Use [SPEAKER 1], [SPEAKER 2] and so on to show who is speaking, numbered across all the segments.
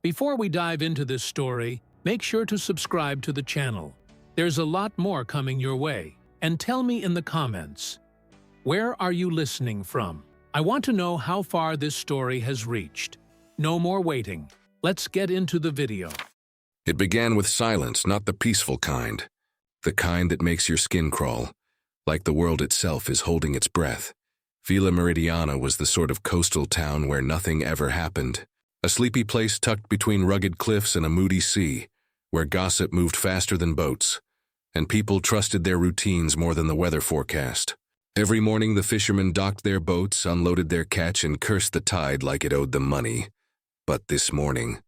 [SPEAKER 1] Before we dive into this story, make sure to subscribe to the channel. There's a lot more coming your way. And tell me in the comments, where are you listening from? I want to know how far this story has reached. No more waiting. Let's get into the video.
[SPEAKER 2] It began with silence, not the peaceful kind. The kind that makes your skin crawl, like the world itself is holding its breath. Vila Meridiana was the sort of coastal town where nothing ever happened. A sleepy place tucked between rugged cliffs and a moody sea, where gossip moved faster than boats, and people trusted their routines more than the weather forecast. Every morning the fishermen docked their boats, unloaded their catch, and cursed the tide like it owed them money. But this morning,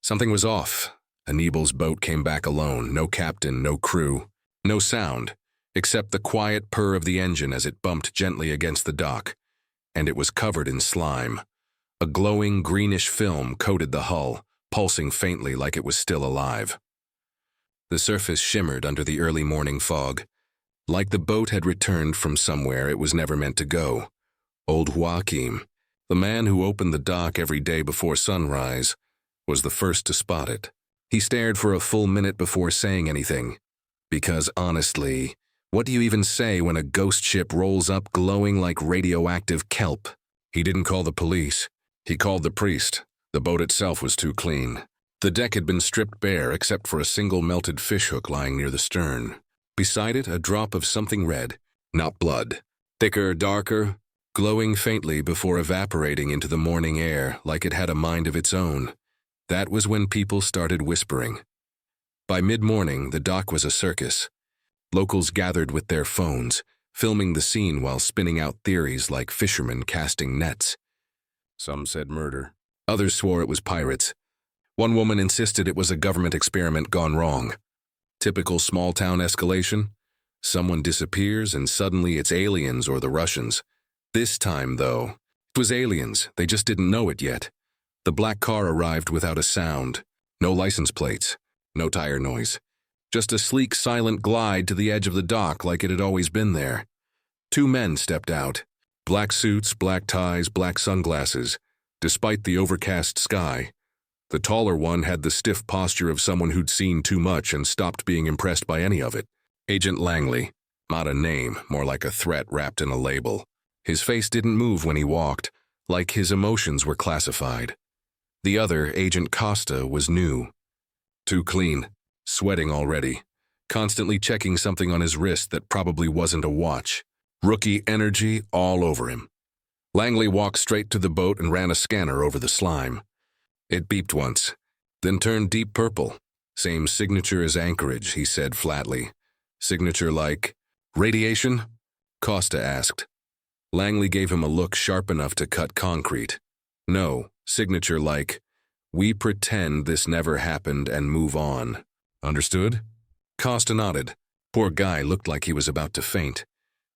[SPEAKER 2] something was off. Aníbal's boat came back alone, no captain, no crew, no sound, except the quiet purr of the engine as it bumped gently against the dock, and it was covered in slime. A glowing greenish film coated the hull, pulsing faintly like it was still alive. The surface shimmered under the early morning fog, like the boat had returned from somewhere it was never meant to go. Old Joachim, the man who opened the dock every day before sunrise, was the first to spot it. He stared for a full minute before saying anything, because honestly, what do you even say when a ghost ship rolls up glowing like radioactive kelp? He didn't call the police. He called the priest. The boat itself was too clean. The deck had been stripped bare except for a single melted fishhook lying near the stern. Beside it, a drop of something red, not blood. Thicker, darker, glowing faintly before evaporating into the morning air like it had a mind of its own. That was when people started whispering. By mid-morning, the dock was a circus. Locals gathered with their phones, filming the scene while spinning out theories like fishermen casting nets. Some said murder. Others swore it was pirates. One woman insisted it was a government experiment gone wrong. Typical small-town escalation. Someone disappears and suddenly it's aliens or the Russians. This time, though, it was aliens. They just didn't know it yet. The black car arrived without a sound. No license plates. No tire noise. Just a sleek, silent glide to the edge of the dock like it had always been there. Two men stepped out. Black suits, black ties, black sunglasses. Despite the overcast sky, the taller one had the stiff posture of someone who'd seen too much and stopped being impressed by any of it. Agent Langley. Not a name, more like a threat wrapped in a label. His face didn't move when he walked, like his emotions were classified. The other, Agent Costa, was new. Too clean, sweating already, constantly checking something on his wrist that probably wasn't a watch. Rookie energy all over him. Langley walked straight to the boat and ran a scanner over the slime. It beeped once, then turned deep purple. Same signature as Anchorage, he said flatly. Signature like, radiation? Costa asked. Langley gave him a look sharp enough to cut concrete. No, signature like, we pretend this never happened and move on. Understood? Costa nodded. Poor guy looked like he was about to faint.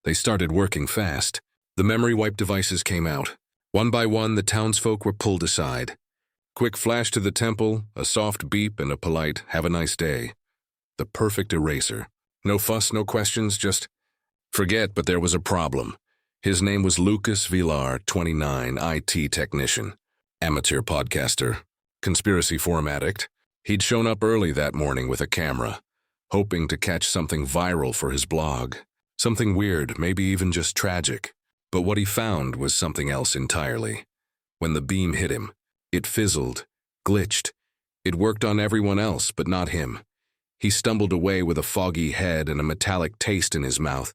[SPEAKER 2] They started working fast. The memory wipe devices came out. One by one, the townsfolk were pulled aside. Quick flash to the temple, a soft beep, and a polite, have a nice day. The perfect eraser. No fuss, no questions, just forget, but there was a problem. His name was Lucas Vilar, 29, IT technician. Amateur podcaster. Conspiracy forum addict. He'd shown up early that morning with a camera, hoping to catch something viral for his blog. Something weird, maybe even just tragic. But what he found was something else entirely. When the beam hit him, it fizzled, glitched. It worked on everyone else, but not him. He stumbled away with a foggy head and a metallic taste in his mouth,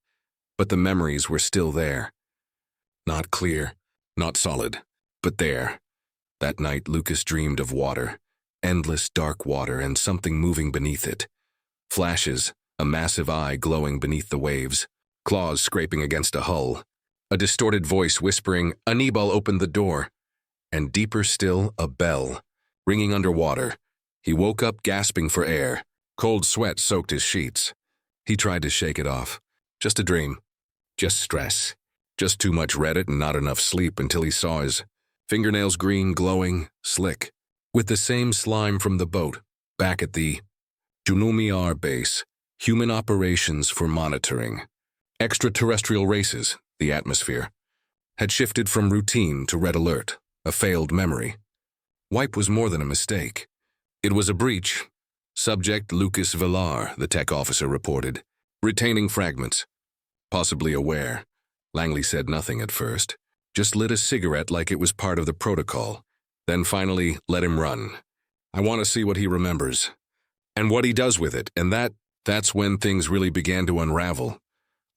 [SPEAKER 2] but the memories were still there. Not clear, not solid, but there. That night, Lucas dreamed of water, endless dark water and something moving beneath it. Flashes, a massive eye glowing beneath the waves, claws scraping against a hull. A distorted voice whispering, Aníbal opened the door. And deeper still, a bell, ringing underwater. He woke up gasping for air. Cold sweat soaked his sheets. He tried to shake it off. Just a dream. Just stress. Just too much Reddit and not enough sleep until he saw his fingernails green, glowing, slick, with the same slime from the boat, back at the H.O.M.E.R base, human operations for monitoring. Extraterrestrial races, the atmosphere, had shifted from routine to red alert, a failed memory. Wipe was more than a mistake. It was a breach. Subject Lucas Vilar, the tech officer reported. Retaining fragments. Possibly aware. Langley said nothing at first. Just lit a cigarette like it was part of the protocol. Then finally, let him run. I want to see what he remembers. And what he does with it, and that's when things really began to unravel.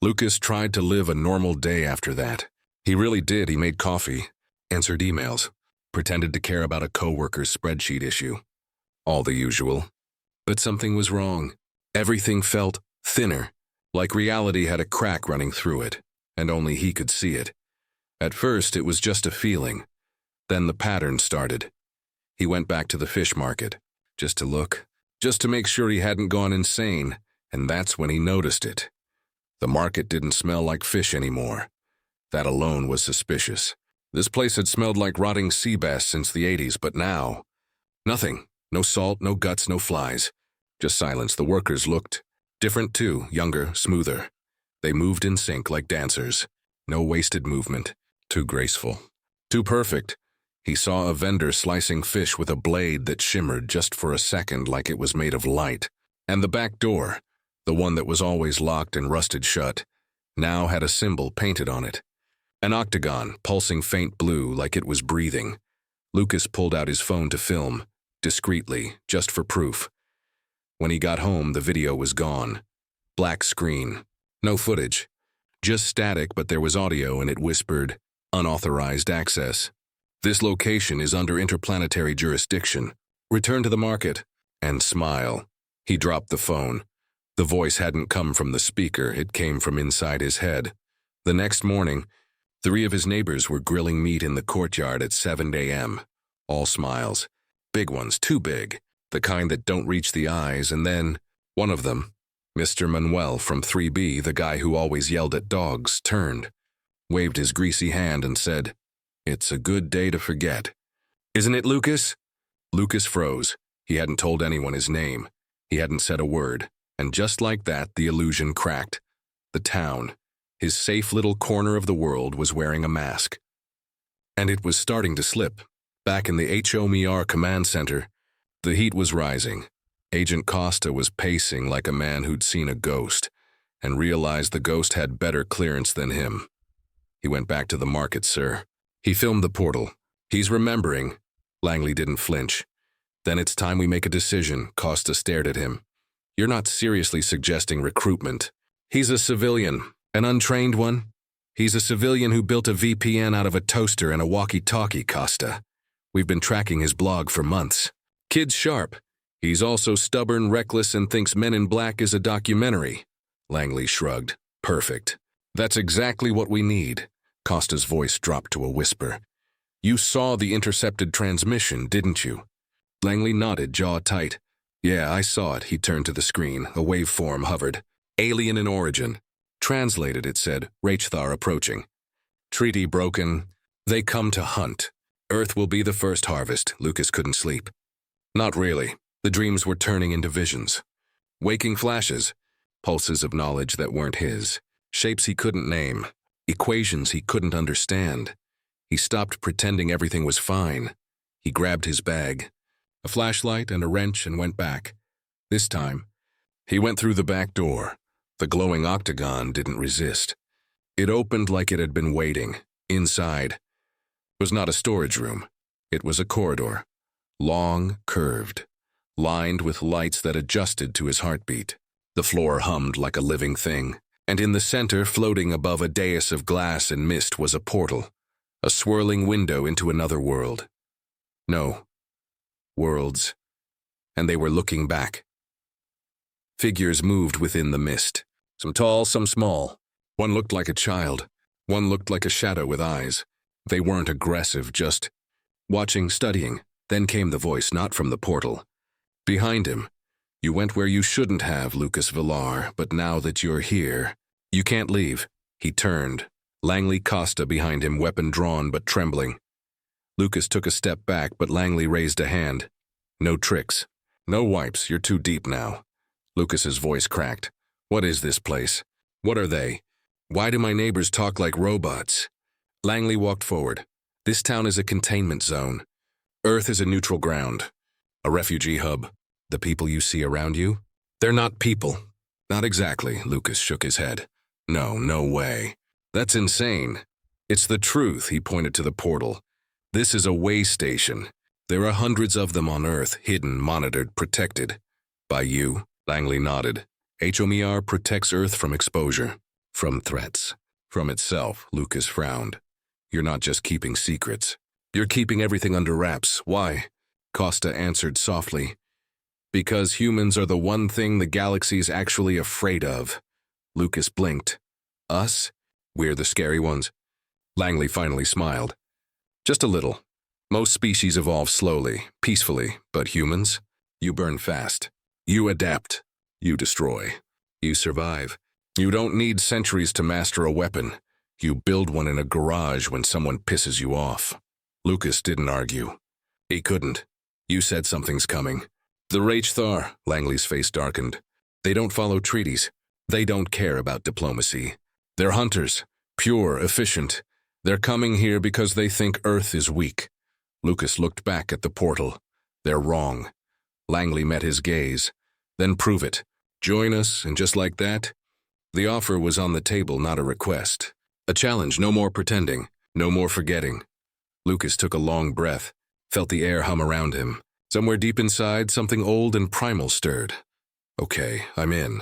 [SPEAKER 2] Lucas tried to live a normal day after that. He really did. He made coffee, answered emails, pretended to care about a coworker's spreadsheet issue. All the usual. But something was wrong. Everything felt thinner, like reality had a crack running through it, and only he could see it. At first, it was just a feeling. Then the pattern started. He went back to the fish market, just to look, just to make sure he hadn't gone insane, and that's when he noticed it. The market didn't smell like fish anymore. That alone was suspicious. This place had smelled like rotting sea bass since the 80s, but now, nothing. No salt, no guts, no flies. Just silence. The workers looked different too, younger, smoother. They moved in sync like dancers. No wasted movement. Too graceful. Too perfect. He saw a vendor slicing fish with a blade that shimmered just for a second like it was made of light. And the back door, the one that was always locked and rusted shut, now had a symbol painted on it. An octagon, pulsing faint blue like it was breathing. Lucas pulled out his phone to film, discreetly, just for proof. When he got home, the video was gone. Black screen. No footage. Just static, but there was audio and it whispered, "Unauthorized access. This location is under interplanetary jurisdiction. Return to the market." And smile. He dropped the phone. The voice hadn't come from the speaker, it came from inside his head. The next morning, 3 of his neighbors were grilling meat in the courtyard at 7 a.m. All smiles. Big ones, too big. The kind that don't reach the eyes, and then, one of them, Mr. Manuel from 3B, the guy who always yelled at dogs, turned, waved his greasy hand and said, "It's a good day to forget." "Isn't it, Lucas?" Lucas froze. He hadn't told anyone his name. He hadn't said a word. And just like that, the illusion cracked. The town, his safe little corner of the world, was wearing a mask. And it was starting to slip. Back in the H.O.M.E.R. command center, the heat was rising. Agent Costa was pacing like a man who'd seen a ghost, and realized the ghost had better clearance than him. He went back to the market, sir. He filmed the portal. He's remembering. Langley didn't flinch. "Then it's time we make a decision," Costa stared at him. "You're not seriously suggesting recruitment." "He's a civilian. An untrained one. He's a civilian who built a VPN out of a toaster and a walkie-talkie, Costa. We've been tracking his blog for months. Kid's sharp. He's also stubborn, reckless, and thinks Men in Black is a documentary." Langley shrugged. "Perfect. That's exactly what we need." Costa's voice dropped to a whisper. "You saw the intercepted transmission, didn't you?" Langley nodded, jaw tight. "Yeah, I saw it." He turned to the screen. A waveform hovered. "Alien in origin." Translated, it said, "Rachthar approaching. Treaty broken. They come to hunt. Earth will be the first harvest." Lucas couldn't sleep. Not really. The dreams were turning into visions. Waking flashes. Pulses of knowledge that weren't his. Shapes he couldn't name. Equations he couldn't understand. He stopped pretending everything was fine. He grabbed his bag. A flashlight and a wrench, and went back. This time, he went through the back door. The glowing octagon didn't resist. It opened like it had been waiting. Inside was not a storage room. It was a corridor. Long, curved, lined with lights that adjusted to his heartbeat. The floor hummed like a living thing. And in the center, floating above a dais of glass and mist, was a portal. A swirling window into another world. No. Worlds. And they were looking back. Figures moved within the mist. Some tall, some small. One looked like a child. One looked like a shadow with eyes. They weren't aggressive, just watching, studying. Then came the voice, not from the portal. Behind him. "You went where you shouldn't have, Lucas Vilar, but now that you're here, you can't leave." He turned. Langley Costa behind him, weapon drawn but trembling. Lucas took a step back, but Langley raised a hand. "No tricks. No wipes. You're too deep now." Lucas's voice cracked. "What is this place? What are they? Why do my neighbors talk like robots?" Langley walked forward. "This town is a containment zone. Earth is a neutral ground, a refugee hub. The people you see around you, they're not people. Not exactly, Lucas shook his head. No way. That's insane. It's the truth, he pointed to the portal. This is a way station. There are hundreds of them on Earth, hidden, monitored, protected. By you, Langley nodded. H.O.M.E.R. protects Earth from exposure, from threats, from itself, Lucas frowned. You're not just keeping secrets. You're keeping everything under wraps. Why? Costa answered softly. Because humans are the one thing the galaxy's actually afraid of. Lucas blinked. Us? We're the scary ones. Langley finally smiled. Just a little. Most species evolve slowly, peacefully, but humans? You burn fast. You adapt. You destroy. You survive. You don't need centuries to master a weapon. You build one in a garage when someone pisses you off. Lucas didn't argue. He couldn't. You said something's coming. The H.O.M.E.R., Langley's face darkened. They don't follow treaties. They don't care about diplomacy. They're hunters, pure, efficient. They're coming here because they think Earth is weak. Lucas looked back at the portal. They're wrong. Langley met his gaze. Then prove it. Join us, and just like that, the offer was on the table, not a request. A challenge, no more pretending, no more forgetting. Lucas took a long breath, felt the air hum around him. Somewhere deep inside, something old and primal stirred. Okay, I'm in.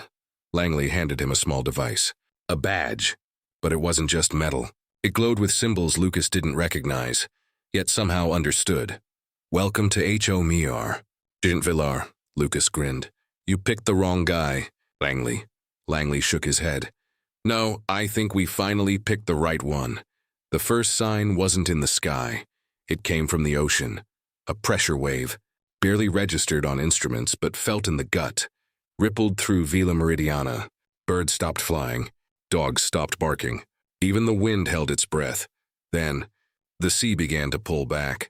[SPEAKER 2] Langley handed him a small device. A badge. But it wasn't just metal. It glowed with symbols Lucas didn't recognize, yet somehow understood. Welcome to H.O.M.E.R. Agent Vilar, Lucas grinned. You picked the wrong guy, Langley. Langley shook his head. No, I think we finally picked the right one. The first sign wasn't in the sky. It came from the ocean. A pressure wave, barely registered on instruments but felt in the gut, rippled through Vila Meridiana. Birds stopped flying. Dogs stopped barking. Even the wind held its breath. Then, the sea began to pull back.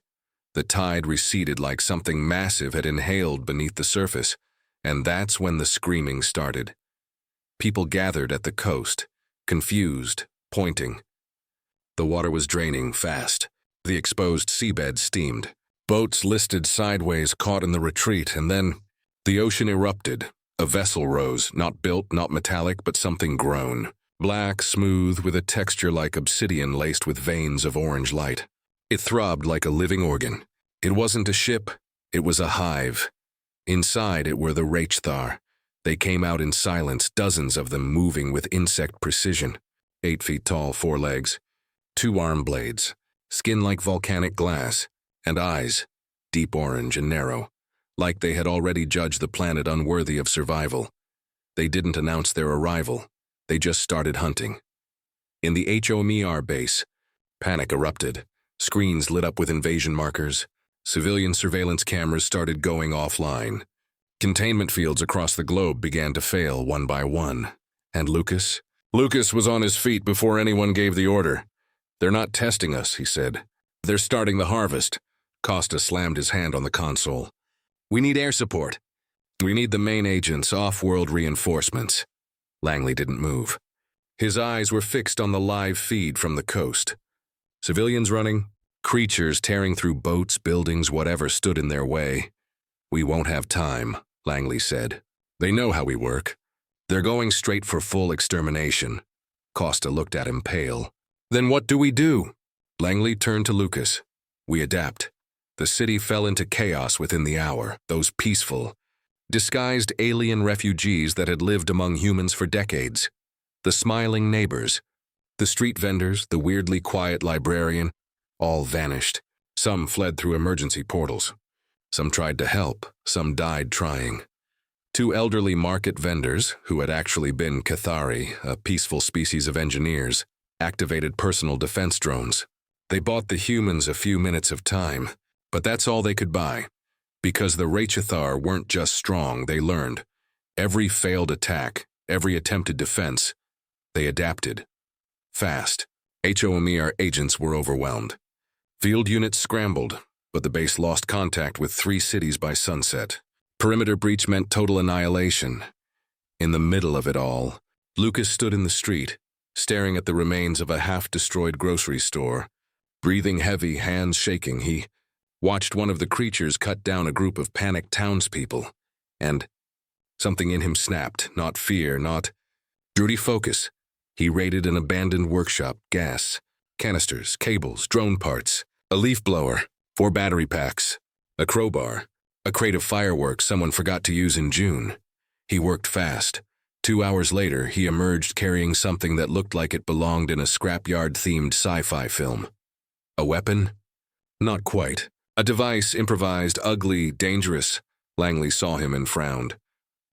[SPEAKER 2] The tide receded like something massive had inhaled beneath the surface, and that's when the screaming started. People gathered at the coast, confused, pointing. The water was draining fast. The exposed seabed steamed. Boats listed sideways caught in the retreat, and then the ocean erupted. A vessel rose, not built, not metallic, but something grown. Black, smooth, with a texture like obsidian laced with veins of orange light. It throbbed like a living organ. It wasn't a ship, it was a hive. Inside it were the H.O.M.E.R. They came out in silence, dozens of them moving with insect precision. 8 feet tall, 4 legs, 2 arm blades, skin like volcanic glass, and eyes, deep orange and narrow, like they had already judged the planet unworthy of survival. They didn't announce their arrival. They just started hunting. In the H.O.M.E.R. base, panic erupted. Screens lit up with invasion markers. Civilian surveillance cameras started going offline. Containment fields across the globe began to fail one by one. And Lucas? Lucas was on his feet before anyone gave the order. They're not testing us, he said. They're starting the harvest. Costa slammed his hand on the console. We need air support. We need the main agents, off-world reinforcements. Langley didn't move. His eyes were fixed on the live feed from the coast. Civilians running, creatures tearing through boats, buildings, whatever stood in their way. We won't have time, Langley said. They know how we work. They're going straight for full extermination. Costa looked at him pale. Then what do we do? Langley turned to Lucas. We adapt. The city fell into chaos within the hour. Those peaceful, disguised alien refugees that had lived among humans for decades. The smiling neighbors, the street vendors, the weirdly quiet librarian, all vanished. Some fled through emergency portals. Some tried to help, some died trying. 2 elderly market vendors, who had actually been Cathari, a peaceful species of engineers, activated personal defense drones. They bought the humans a few minutes of time, but that's all they could buy. Because the H.O.M.E.R. weren't just strong, they learned. Every failed attack, every attempted defense, they adapted. Fast. H.O.M.E.R. agents were overwhelmed. Field units scrambled, but the base lost contact with 3 cities by sunset. Perimeter breach meant total annihilation. In the middle of it all, Lucas stood in the street, staring at the remains of a half-destroyed grocery store. Breathing heavy, hands shaking, he watched one of the creatures cut down a group of panicked townspeople, and something in him snapped, not fear, not Drudy focus. He raided an abandoned workshop, gas, canisters, cables, drone parts, a leaf blower, 4 battery packs, a crowbar, a crate of fireworks someone forgot to use in June. He worked fast. 2 hours later, he emerged carrying something that looked like it belonged in a scrapyard-themed sci-fi film. A weapon? Not quite. A device, improvised, ugly, dangerous. Langley saw him and frowned.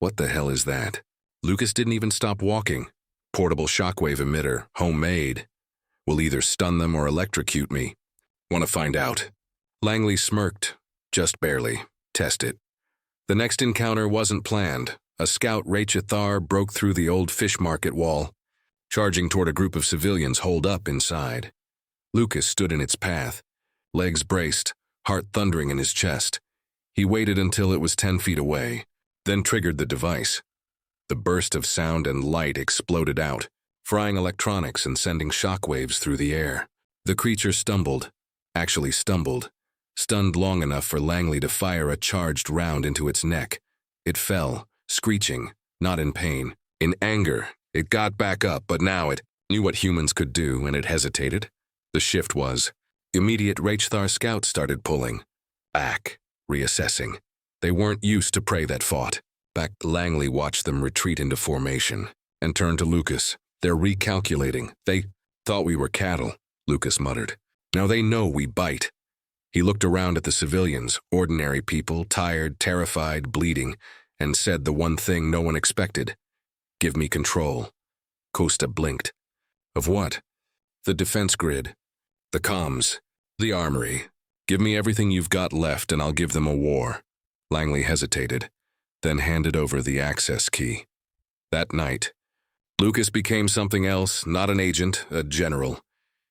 [SPEAKER 2] What the hell is that? Lucas didn't even stop walking. Portable shockwave emitter, homemade. Will either stun them or electrocute me. Want to find out? Langley smirked. Just barely. Test it. The next encounter wasn't planned. A scout H.O.M.E.R broke through the old fish market wall, charging toward a group of civilians holed up inside. Lucas stood in its path, legs braced, heart thundering in his chest. He waited until it was 10 feet away, then triggered the device. The burst of sound and light exploded out, frying electronics and sending shockwaves through the air. The creature stumbled, stunned long enough for Langley to fire a charged round into its neck. It fell, screeching, not in pain. In anger, it got back up, but now it knew what humans could do, and it hesitated. The shift was. Immediate H.O.M.E.R scouts started pulling. Back, reassessing. They weren't used to prey that fought. Back, Langley watched them retreat into formation and turned to Lucas. They're recalculating. They thought we were cattle, Lucas muttered. Now they know we bite. He looked around at the civilians, ordinary people, tired, terrified, bleeding, and said the one thing no one expected. Give me control. Costa blinked. Of what? The defense grid. The comms. The armory. Give me everything you've got left and I'll give them a war. Langley hesitated, then handed over the access key. That night, Lucas became something else, not an agent, a general.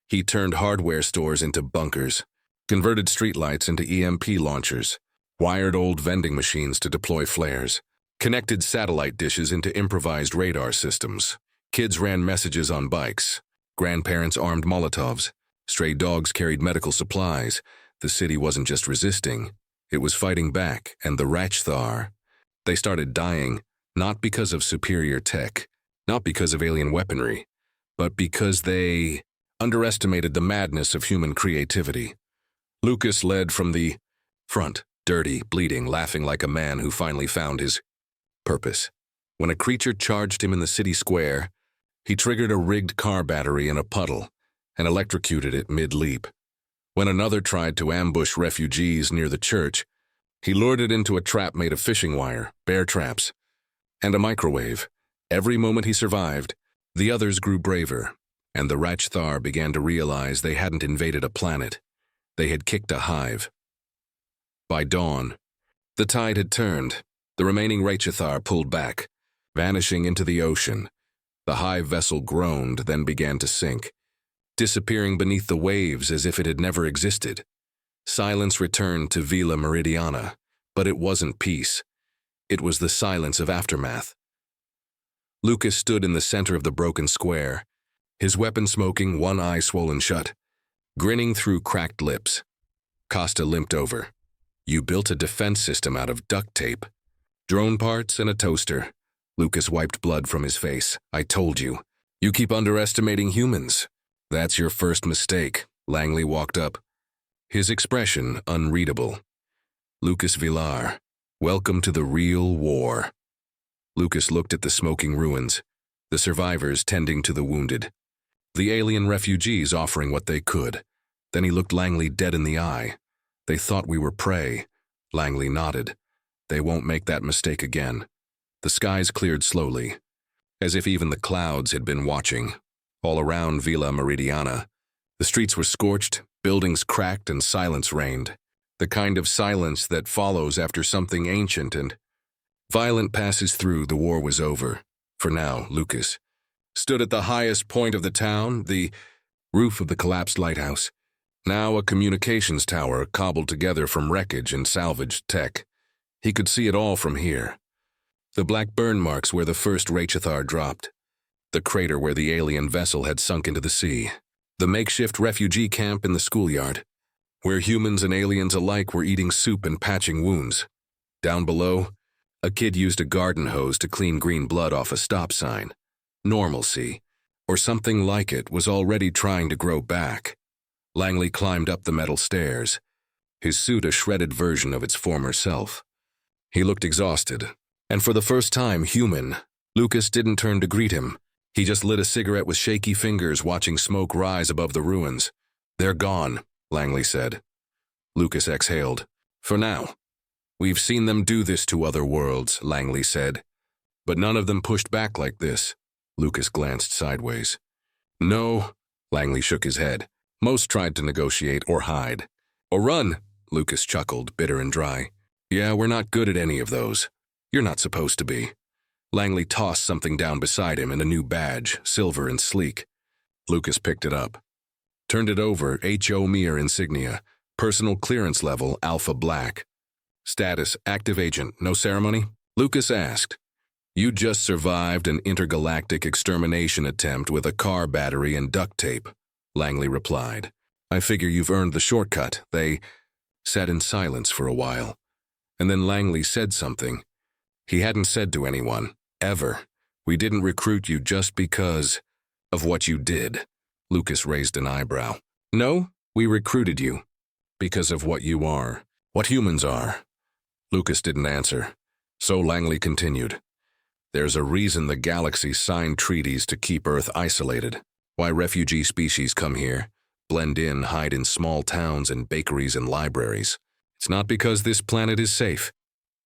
[SPEAKER 2] He turned hardware stores into bunkers, converted streetlights into EMP launchers, wired old vending machines to deploy flares, connected satellite dishes into improvised radar systems. Kids ran messages on bikes. Grandparents armed Molotovs. Stray dogs carried medical supplies. The city wasn't just resisting, it was fighting back, and the H.O.M.E.R, they started dying, not because of superior tech, not because of alien weaponry, but because they underestimated the madness of human creativity. Lucas led from the front, dirty, bleeding, laughing like a man who finally found his purpose. When a creature charged him in the city square, he triggered a rigged car battery in a puddle and electrocuted it mid-leap. When another tried to ambush refugees near the church, he lured it into a trap made of fishing wire, bear traps, and a microwave. Every moment he survived, the others grew braver, and the H.O.M.E.R began to realize they hadn't invaded a planet. They had kicked a hive. By dawn, the tide had turned. The remaining H.O.M.E.R pulled back, vanishing into the ocean. The hive vessel groaned, then began to sink, disappearing beneath the waves as if it had never existed. Silence returned to Vila Meridiana, but it wasn't peace. It was the silence of aftermath. Lucas stood in the center of the broken square, his weapon smoking, one eye swollen shut, grinning through cracked lips. Costa limped over. You built a defense system out of duct tape. Drone parts and a toaster. Lucas wiped blood from his face. I told you. You keep underestimating humans. That's your first mistake. Langley walked up, his expression unreadable. Lucas Vilar, welcome to the real war. Lucas looked at the smoking ruins, the survivors tending to the wounded, the alien refugees offering what they could. Then he looked Langley dead in the eye. They thought we were prey. Langley nodded. They won't make that mistake again. The skies cleared slowly, as if even the clouds had been watching. All around Vila Meridiana, the streets were scorched, buildings cracked, and silence reigned. The kind of silence that follows after something ancient and violent passes through. The war was over. For now, Lucas stood at the highest point of the town, the roof of the collapsed lighthouse. Now a communications tower cobbled together from wreckage and salvaged tech. He could see it all from here. The black burn marks where the first H.O.M.E.R dropped. The crater where the alien vessel had sunk into the sea. The makeshift refugee camp in the schoolyard. where humans and aliens alike were eating soup and patching wounds. Down below, a kid used a garden hose to clean green blood off a stop sign. Normalcy, or something like it, was already trying to grow back. Langley climbed up the metal stairs, his suit a shredded version of its former self. He looked exhausted, and for the first time human. Lucas didn't turn to greet him. He just lit a cigarette with shaky fingers, watching smoke rise above the ruins. "They're gone," Langley said. Lucas exhaled. "For now. We've seen them do this to other worlds," Langley said. "But none of them pushed back like this." Lucas glanced sideways. "No," Langley shook his head. "Most tried to negotiate or hide. Or run," Lucas chuckled, bitter and dry. "Yeah, we're not good at any of those. You're not supposed to be." Langley tossed something down beside him in a new badge, silver and sleek. Lucas picked it up. Turned it over, H.O.M.E.R. insignia, personal clearance level, Alpha Black. "Status, active agent, no ceremony?" Lucas asked. "You just survived an intergalactic extermination attempt with a car battery and duct tape," Langley replied. "I figure you've earned the shortcut." They sat in silence for a while, and then Langley said something he hadn't said to anyone, ever. "We didn't recruit you just because of what you did." Lucas raised an eyebrow. "No, we recruited you because of what you are, what humans are." Lucas didn't answer, so Langley continued. "There's a reason the galaxy signed treaties to keep Earth isolated. Why refugee species come here, blend in, hide in small towns and bakeries and libraries. It's not because this planet is safe."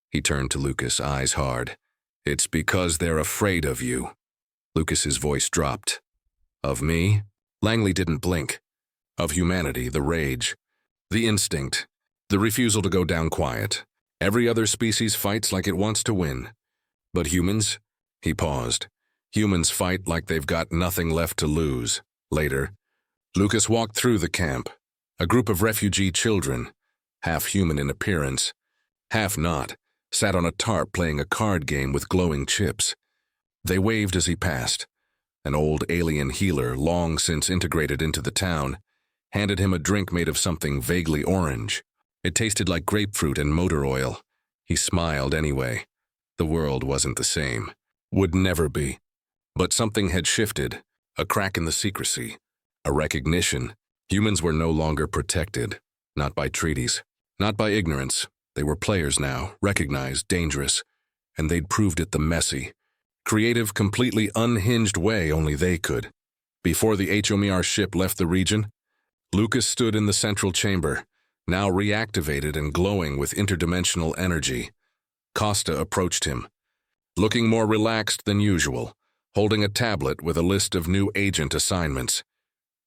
[SPEAKER 2] He turned to Lucas, eyes hard. "It's because they're afraid of you." Lucas's voice dropped. "Of me?" Langley didn't blink. "Of humanity, the rage, the instinct, the refusal to go down quiet. Every other species fights like it wants to win. But humans?" He paused. "Humans fight like they've got nothing left to lose." Later, Lucas walked through the camp. A group of refugee children, half human in appearance, half not, sat on a tarp playing a card game with glowing chips. They waved as he passed. An old alien healer, long since integrated into the town, handed him a drink made of something vaguely orange. It tasted like grapefruit and motor oil. He smiled anyway. The world wasn't the same. Would never be. But something had shifted, a crack in the secrecy, a recognition. Humans were no longer protected, not by treaties, not by ignorance. They were players now, recognized, dangerous, and they'd proved it the messy, creative, completely unhinged way only they could. Before the H.O.M.E.R. ship left the region, Lucas stood in the central chamber, now reactivated and glowing with interdimensional energy. Costa approached him, looking more relaxed than usual, holding a tablet with a list of new agent assignments.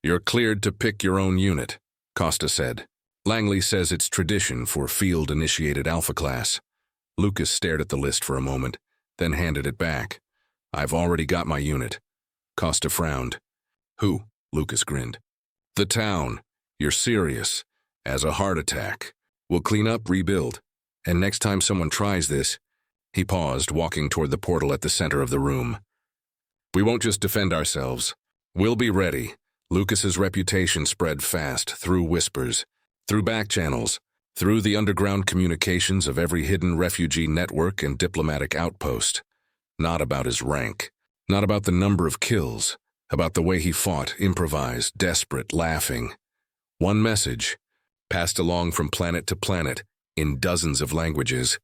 [SPEAKER 2] "You're cleared to pick your own unit," Costa said. "Langley says it's tradition for field-initiated Alpha class." Lucas stared at the list for a moment, then handed it back. "I've already got my unit." Costa frowned. "Who?" Lucas grinned. "The town. You're serious. As a heart attack. We'll clean up, rebuild. And next time someone tries this..." He paused, walking toward the portal at the center of the room. "We won't just defend ourselves. We'll be ready." Lucas's reputation spread fast, through whispers, through back channels, through the underground communications of every hidden refugee network and diplomatic outpost. Not about his rank, not about the number of kills, about the way he fought, improvised, desperate, laughing. One message, passed along from planet to planet, in dozens of languages,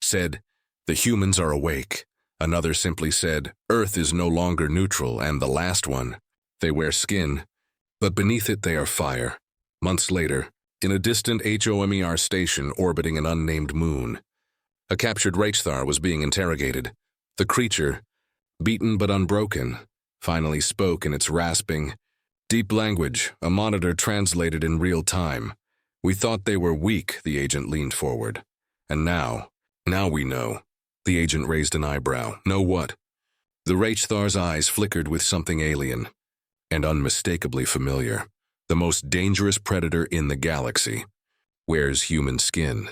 [SPEAKER 2] said, "The humans are awake." Another simply said, "Earth is no longer neutral," and the last one, "They wear skin, but beneath it they are fire." Months later, in a distant H.O.M.E.R. station orbiting an unnamed moon, a captured H.Thar was being interrogated. The creature, beaten but unbroken, finally spoke in its rasping, deep language, a monitor translated in real time. "We thought they were weak," the agent leaned forward. "And now we know." The agent raised an eyebrow. "Know what?" The H.Thar's eyes flickered with something alien and unmistakably familiar. "The most dangerous predator in the galaxy wears human skin."